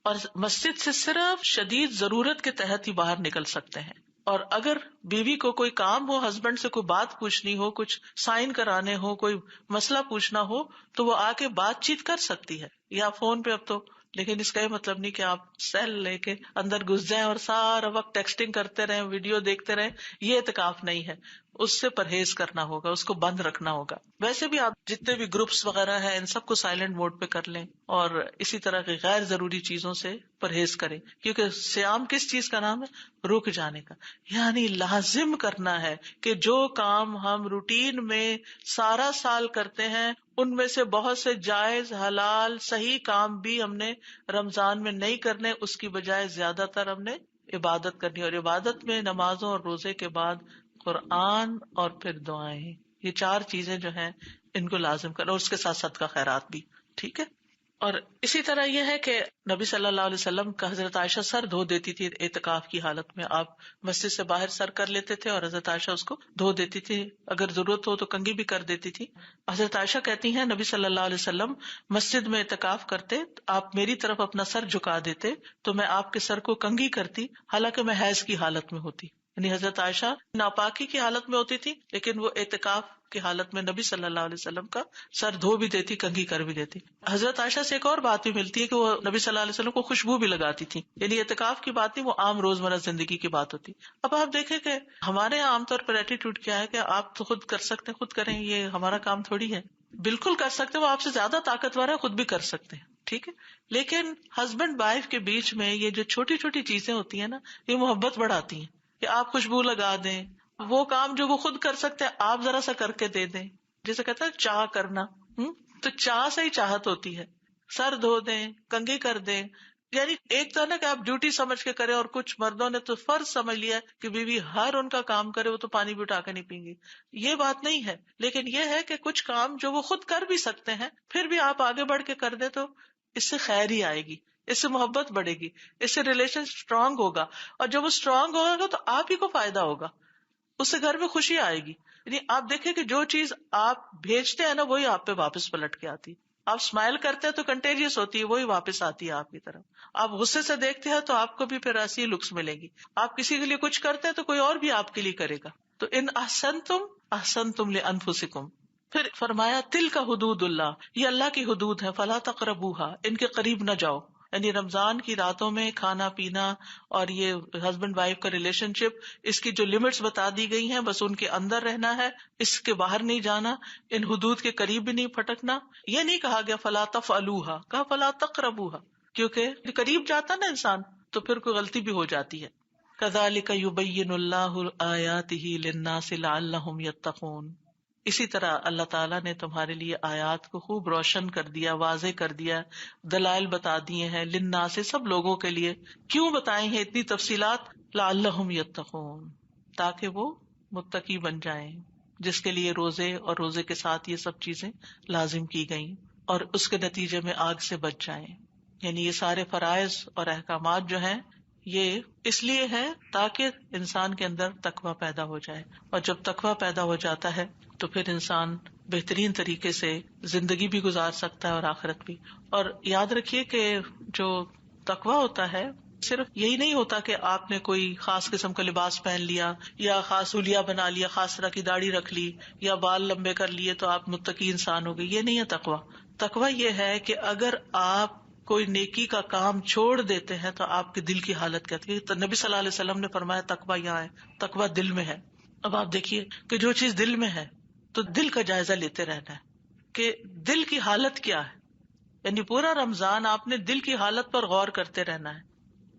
اور مسجد سے صرف شدید ضرورت کے تحت ہی باہر نکل سکتے ہیں. اور اگر بیوی کو کوئی کام ہو، ہسبینڈ سے کوئی بات پوچھنی ہو، کچھ سائن کرانے ہو، کوئی مسئلہ پوچھنا ہو تو وہ آ کے بات چیت کر سکتی ہے یا فون پہ. اب تو لیکن اس کا یہ مطلب نہیں کہ آپ سیل لے کے اندر گھس جائیں اور سارا وقت ٹیکسٹنگ کرتے رہیں، ویڈیو دیکھتے رہیں. یہ اعتکاف نہیں ہے. اس سے پرہیز کرنا ہوگا، اس کو بند رکھنا ہوگا. ویسے بھی آپ جتنے بھی گروپس وغیرہ ہیں ان سب کو سائلنٹ موڈ پہ کر لیں، اور اسی طرح کی غیر ضروری چیزوں سے پرہیز کریں، کیونکہ صیام کس چیز کا نام ہے؟ رک جانے کا. یعنی لازم کرنا ہے کہ جو کام ہم روٹین میں سارا سال کرتے ہیں ان میں سے بہت سے جائز حلال صحیح کام بھی ہم نے رمضان میں نہیں کرنے، اس کی بجائے زیادہ تر ہم نے عبادت کرنی. اور عبادت میں نمازوں اور روزے کے بعد قرآن اور پھر دعائیں، یہ 4 چیزیں جو ہیں ان کو لازم کرنا، اور اس کے ساتھ صدقہ خیرات بھی. ٹھیک ہے. اور اسی طرح یہ ہے کہ نبی صلی اللہ علیہ وسلم کا حضرت عائشہ سر دھو دیتی تھی اعتکاف کی حالت میں. آپ مسجد سے باہر سر کر لیتے تھے اور حضرت عائشہ اس کو دھو دیتی تھی، اگر ضرورت ہو تو کنگھی بھی کر دیتی تھی. حضرت عائشہ کہتی ہیں نبی صلی اللہ علیہ وسلم مسجد میں اعتکاف کرتے، آپ میری طرف اپنا سر جھکا دیتے تو میں آپ کے سر کو کنگھی کرتی، حالانکہ میں حیض کی حالت میں ہوتی. یعنی حضرت عائشہ ناپاکی کی حالت میں ہوتی تھی، لیکن وہ اعتکاف کی حالت میں نبی صلی اللہ علیہ وسلم کا سر دھو بھی دیتی، کنگھی کر بھی دیتی. حضرت عائشہ سے ایک اور بات بھی ملتی ہے کہ وہ نبی صلی اللہ علیہ وسلم کو خوشبو بھی لگاتی تھی. یعنی اعتکاف کی بات نہیں، وہ عام روزمرہ زندگی کی بات ہوتی. اب آپ دیکھیں کہ ہمارے یہاں عام طور پر ایٹیٹیوڈ کیا ہے کہ آپ تو خود کر سکتے ہیں، خود کریں، یہ ہمارا کام تھوڑی ہے. بالکل کر سکتے ہیں، وہ آپ سے زیادہ طاقتور ہے، خود بھی کر سکتے ہیں. ٹھیک ہے. لیکن ہسبینڈ وائف کے بیچ میں یہ جو چھوٹی چھوٹی چیزیں ہوتی ہیں نا، یہ محبت بڑھاتی ہیں. کہ آپ خوشبو لگا دیں، وہ کام جو وہ خود کر سکتے ہیں آپ ذرا سا کر کے دے دیں. جیسے کہتے ہیں چاہ کرنا، تو چاہ سے ہی چاہت ہوتی ہے. سر دھو دیں، کنگھی کر دیں. یعنی ایک تو ہے نا کہ آپ ڈیوٹی سمجھ کے کریں، اور کچھ مردوں نے تو فرض سمجھ لیا کہ بیوی ہر ان کا کام کرے، وہ تو پانی بھی اٹھا کے نہیں پیں گی. یہ بات نہیں ہے. لیکن یہ ہے کہ کچھ کام جو وہ خود کر بھی سکتے ہیں پھر بھی آپ آگے بڑھ کے کر دیں تو اس سے خیر ہی آئے گی، اس سے محبت بڑھے گی، اس سے ریلیشن اسٹرانگ ہوگا. اور جب وہ اسٹرانگ ہوگا تو آپ ہی کو فائدہ ہوگا، اس سے گھر میں خوشی آئے گی. یعنی آپ دیکھیں کہ جو چیز آپ بھیجتے ہیں نا وہی آپ پہ واپس پلٹ کے آتی. آپ اسمائل کرتے ہیں تو کنٹیجیس ہوتی ہے، وہی واپس آتی ہے آپ کی طرف. آپ غصے سے دیکھتے ہیں تو آپ کو بھی پھر ایسی لکس ملے گی. آپ کسی کے لیے کچھ کرتے ہیں تو کوئی اور بھی آپ کے لیے کرے گا. تو ان احسنتم لانفسکم. پھر فرمایا تلک حدود اللہ، یہ اللہ کی حدود ہے، فلا تقربوها، ان کے قریب نہ جاؤ. یعنی رمضان کی راتوں میں کھانا پینا اور یہ ہسبینڈ وائف کا ریلیشن شپ، اس کی جو لمٹس بتا دی گئی ہیں بس ان کے اندر رہنا ہے، اس کے باہر نہیں جانا، ان حدود کے قریب بھی نہیں پھٹکنا. یہ نہیں کہا گیا فلا تفعلوها، کہا فلا تقربوها، کیونکہ قریب جاتا نا انسان تو پھر کوئی غلطی بھی ہو جاتی ہے. کذالک یبین اللہ آیاتہ للناس لعلہم یتقون. اسی طرح اللہ تعالیٰ نے تمہارے لیے آیات کو خوب روشن کر دیا، واضح کر دیا، دلائل بتا دیے ہیں للناس سے، سب لوگوں کے لیے. کیوں بتائیں ہیں اتنی تفصیلات؟ لعلہم یتقون، تاکہ وہ متقی بن جائیں، جس کے لیے روزے اور روزے کے ساتھ یہ سب چیزیں لازم کی گئیں، اور اس کے نتیجے میں آگ سے بچ جائیں. یعنی یہ سارے فرائض اور احکامات جو ہیں یہ اس لیے ہے تاکہ انسان کے اندر تقویٰ پیدا ہو جائے، اور جب تقویٰ پیدا ہو جاتا ہے تو پھر انسان بہترین طریقے سے زندگی بھی گزار سکتا ہے اور آخرت بھی. اور یاد رکھیے کہ جو تقویٰ ہوتا ہے صرف یہی نہیں ہوتا کہ آپ نے کوئی خاص قسم کا لباس پہن لیا یا خاص حلیہ بنا لیا، خاص طرح کی داڑھی رکھ لی یا بال لمبے کر لیے تو آپ متقی انسان ہو گئے. یہ نہیں ہے تقویٰ. تقویٰ یہ ہے کہ اگر آپ کوئی نیکی کا کام چھوڑ دیتے ہیں تو آپ کے دل کی حالت کہتی ہے. تو نبی صلی اللہ علیہ وسلم نے فرمایا تقویٰ یہاں ہے، تقویٰ دل میں ہے. اب آپ دیکھیے کہ جو چیز دل میں ہے تو دل کا جائزہ لیتے رہنا ہے کہ دل کی حالت کیا ہے. یعنی پورا رمضان آپ نے دل کی حالت پر غور کرتے رہنا ہے.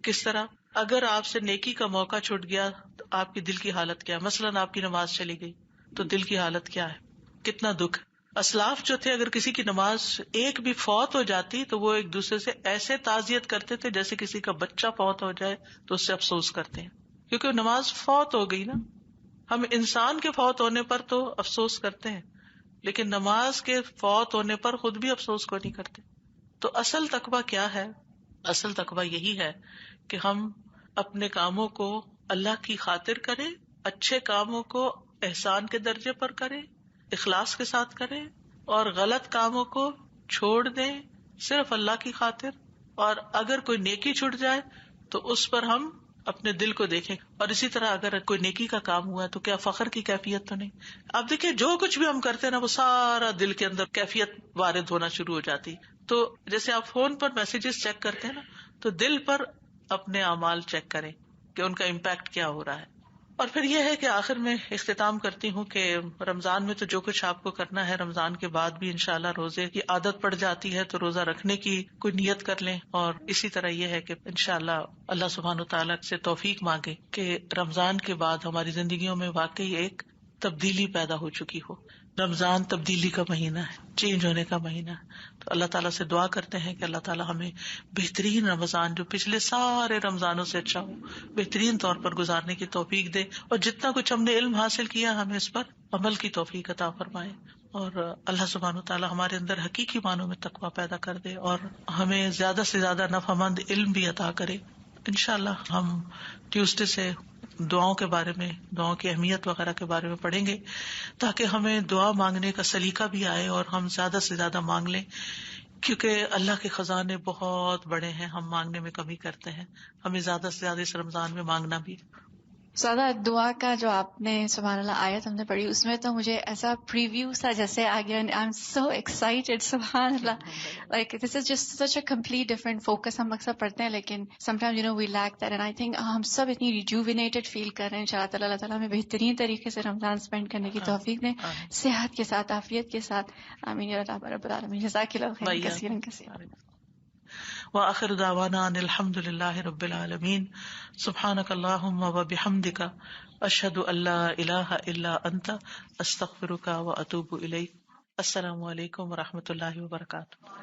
کس طرح؟ اگر آپ سے نیکی کا موقع چھوٹ گیا تو آپ کی دل کی حالت کیا ہے. مثلاً آپ کی نماز چلی گئی تو دل کی حالت کیا ہے، کتنا دکھ. اسلاف جو تھے اگر کسی کی نماز ایک بھی فوت ہو جاتی تو وہ ایک دوسرے سے ایسے تعزیت کرتے تھے جیسے کسی کا بچہ فوت ہو جائے تو اس سے افسوس کرتے ہیں، کیونکہ نماز فوت ہو گئی نا. ہم انسان کے فوت ہونے پر تو افسوس کرتے ہیں لیکن نماز کے فوت ہونے پر خود بھی افسوس کو نہیں کرتے. تو اصل تقویٰ کیا ہے؟ اصل تقویٰ یہی ہے کہ ہم اپنے کاموں کو اللہ کی خاطر کریں، اچھے کاموں کو احسان کے درجے پر کریں، اخلاص کے ساتھ کریں، اور غلط کاموں کو چھوڑ دیں صرف اللہ کی خاطر. اور اگر کوئی نیکی چھوٹ جائے تو اس پر ہم اپنے دل کو دیکھیں. اور اسی طرح اگر کوئی نیکی کا کام ہوا ہے تو کیا فخر کی کیفیت تو نہیں؟ اب دیکھیں جو کچھ بھی ہم کرتے ہیں نا وہ سارا دل کے اندر کیفیت وارد ہونا شروع ہو جاتی. تو جیسے آپ فون پر میسیجز چیک کرتے ہیں نا، تو دل پر اپنے اعمال چیک کریں کہ ان کا امپیکٹ کیا ہو رہا ہے. اور پھر یہ ہے کہ آخر میں اختتام کرتی ہوں کہ رمضان میں تو جو کچھ آپ کو کرنا ہے، رمضان کے بعد بھی انشاءاللہ روزے کی عادت پڑ جاتی ہے تو روزہ رکھنے کی کوئی نیت کر لیں. اور اسی طرح یہ ہے کہ انشاءاللہ اللہ سبحانہ وتعالیٰ سے توفیق مانگے کہ رمضان کے بعد ہماری زندگیوں میں واقعی ایک تبدیلی پیدا ہو چکی ہو. رمضان تبدیلی کا مہینہ ہے، چینج ہونے کا مہینہ ہے. تو اللہ تعالیٰ سے دعا کرتے ہیں کہ اللہ تعالیٰ ہمیں بہترین رمضان جو پچھلے سارے رمضانوں سے اچھا ہو، بہترین طور پر گزارنے کی توفیق دے، اور جتنا کچھ ہم نے علم حاصل کیا ہمیں اس پر عمل کی توفیق عطا فرمائے. اور اللہ سبحانہ وتعالیٰ ہمارے اندر حقیقی معنوں میں تقویٰ پیدا کر دے اور ہمیں زیادہ سے زیادہ نفع مند علم بھی عطا کرے. انشاءاللہ ہم ٹیوزڈے سے دعاؤں کے بارے میں، دعاؤں کی اہمیت وغیرہ کے بارے میں پڑھیں گے تاکہ ہمیں دعا مانگنے کا سلیقہ بھی آئے اور ہم زیادہ سے زیادہ مانگ لیں، کیونکہ اللہ کے خزانے بہت بڑے ہیں، ہم مانگنے میں کمی کرتے ہیں. ہمیں زیادہ سے زیادہ اس رمضان میں مانگنا بھی. زیادہ دعا کا جو آپ نے سبحان اللہ آیت ہم نے پڑھی، اس میں تو مجھے ایسا پریویو سا جیسے آ گیا. آئی ایم سو ایکسائٹیڈ سبحان اللہ. Like this is just such a complete different focus. ہم اکثر پڑھتے ہیں لیکن some time you know we lack that, and I think ہم سب اتنی ریجووینیٹڈ فیل کر رہے ہیں. انشاءاللہ تعالیٰ اللہ تعالیٰ ہمیں بہترین طریقے سے رمضان اسپینڈ کرنے کی توفیق دیں، صحت کے ساتھ، عافیت کے ساتھ. آمین یا رب العالمین. جزاک اللہ خیر کثیرا کثیرا. وآخر دعوانا ان الحمد للہ رب العالمین. سبحانک اللہم وبحمدک، اشہد ان لا الہ الا انت، استغفرک واتوب الیک. السلام علیکم ورحمۃ اللہ وبرکاتہ.